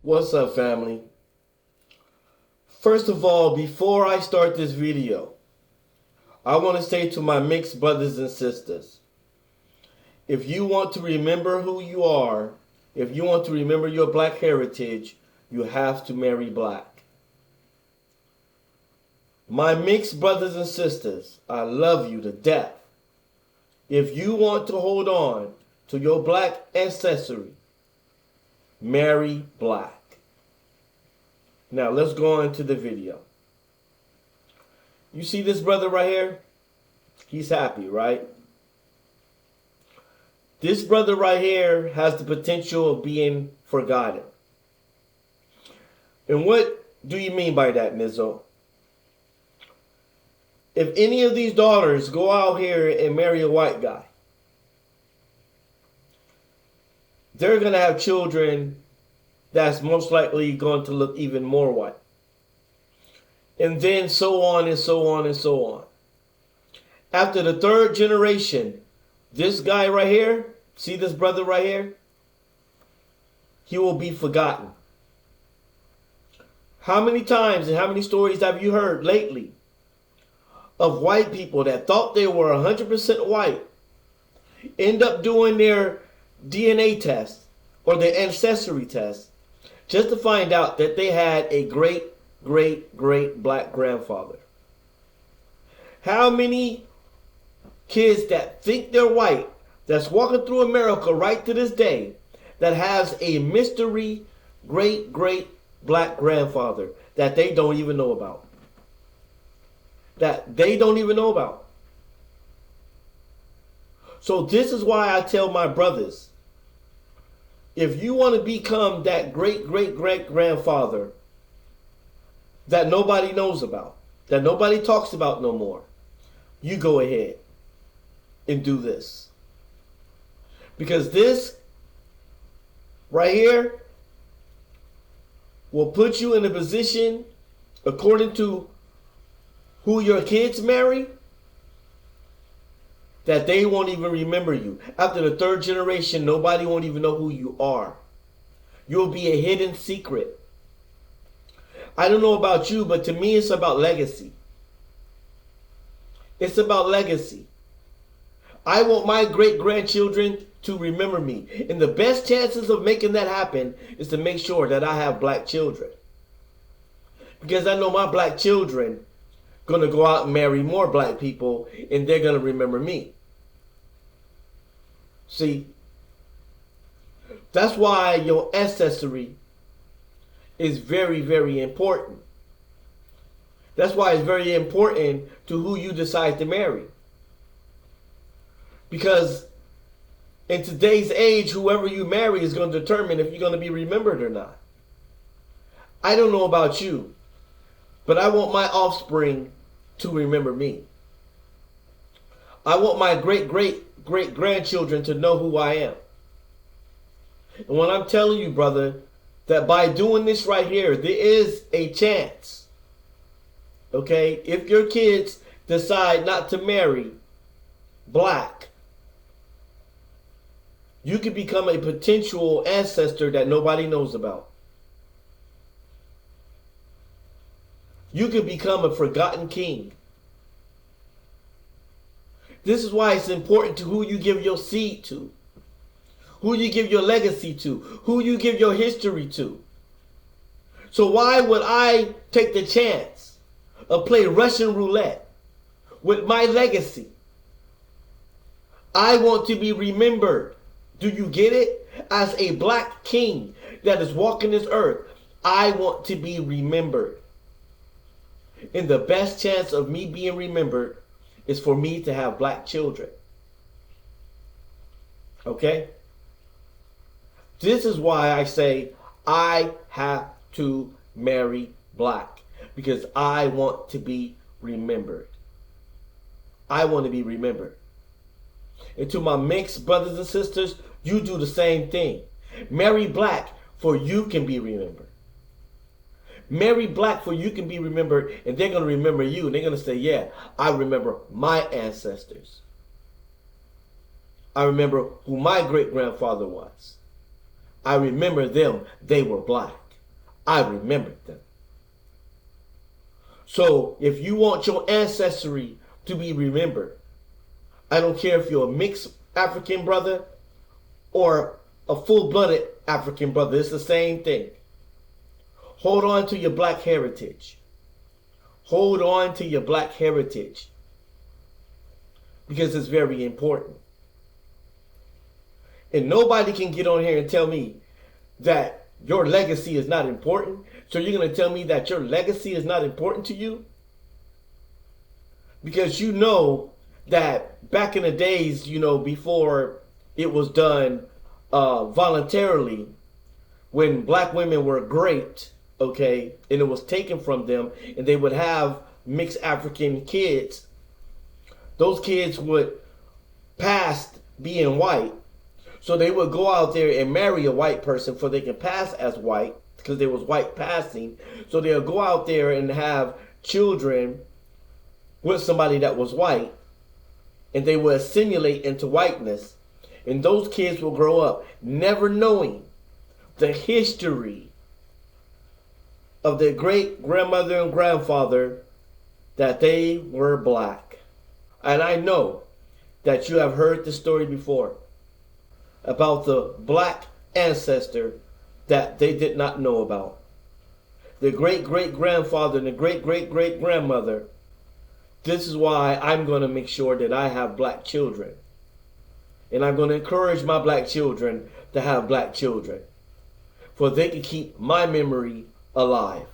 What's up, family? First of all, before I start this video, I want to say to my mixed brothers and sisters, if you want to remember who you are, if you want to remember your black heritage, you have to marry black. My mixed brothers and sisters, I love you to death. If you want to hold on to your black ancestry, marry black. Now let's go on to the video. You see this brother right here? He's happy, right? This brother right here has the potential of being forgotten. And what do you mean by that, Nizzo? If any of these daughters go out here and marry a white guy, they're going to have children that's most likely going to look even more white. And then so on and so on and so on. After the third generation, this guy right here, see this brother right here? He will be forgotten. How many times and how many stories have you heard lately of white people that thought they were 100% white, end up doing their DNA test or their ancestry test just to find out that they had a great, great, great black grandfather? How many kids that think they're white, that's walking through America right to this day, that has a mystery great, great black grandfather that they don't even know about? That they don't even know about. So this is why I tell my brothers, if you want to become that great, great, great grandfather that nobody knows about, that nobody talks about no more, you go ahead and do this. Because this right here will put you in a position, according to who your kids marry, that they won't even remember you. After the third generation, nobody won't even know who you are. You'll be a hidden secret. I don't know about you, but to me it's about legacy. It's about legacy. I want my great-grandchildren to remember me. And the best chances of making that happen is to make sure that I have black children. Because I know my black children going to go out and marry more black people, and they're going to remember me. See, that's why your ancestry is very, very important. That's why it's very important to who you decide to marry. Because in today's age, whoever you marry is going to determine if you're going to be remembered or not. I don't know about you, but I want my offspring to remember me. I want my great, great, great grandchildren to know who I am. And when I'm telling you, brother, that by doing this right here, there is a chance. Okay? If your kids decide not to marry black, you could become a potential ancestor that nobody knows about. You could become a forgotten king. This is why it's important to who you give your seed to, who you give your legacy to, who you give your history to. So why would I take the chance of play Russian roulette with my legacy? I want to be remembered. Do you get it? As a black king that is walking this earth, I want to be remembered. And the best chance of me being remembered is for me to have black children. Okay? This is why I say I have to marry black. Because I want to be remembered. I want to be remembered. And to my mixed brothers and sisters, you do the same thing. Marry black for you can be remembered. Marry black for you can be remembered, and they're going to remember you. And they're going to say, yeah, I remember my ancestors. I remember who my great-grandfather was. I remember them. They were black. I remembered them. So if you want your ancestry to be remembered, I don't care if you're a mixed African brother or a full-blooded African brother. It's the same thing. Hold on to your black heritage. Hold on to your black heritage. Because it's very important. And nobody can get on here and tell me that your legacy is not important. So you're going to tell me that your legacy is not important to you? Because you know that back in the days, before it was done voluntarily, when black women were raped, okay, and it was taken from them, and they would have mixed African kids, those kids would pass being white. So they would go out there and marry a white person so they can pass as white, because there was white passing. So they'll go out there and have children with somebody that was white, and they will assimilate into whiteness. And those kids will grow up never knowing the history of their great grandmother and grandfather, that they were black. And I know that you have heard the story before about the black ancestor that they did not know about. The great-great-grandfather and the great-great-great-grandmother. This is why I'm going to make sure that I have black children. And I'm going to encourage my black children to have black children, for they can keep my memory alive.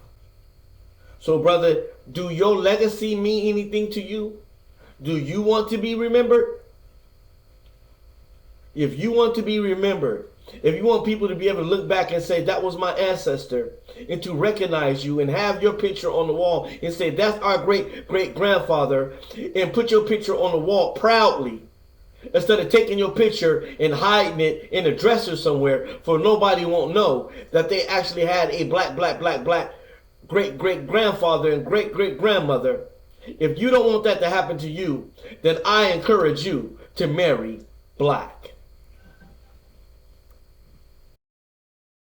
So, brother, do your legacy mean anything to you? Do you want to be remembered? If you want to be remembered, if you want people to be able to look back and say, that was my ancestor, and to recognize you and have your picture on the wall and say, that's our great-great-grandfather, and put your picture on the wall proudly, instead of taking your picture and hiding it in a dresser somewhere, for nobody won't know that they actually had a black great-great-grandfather and great-great-grandmother. If you don't want that to happen to you, then I encourage you to marry black.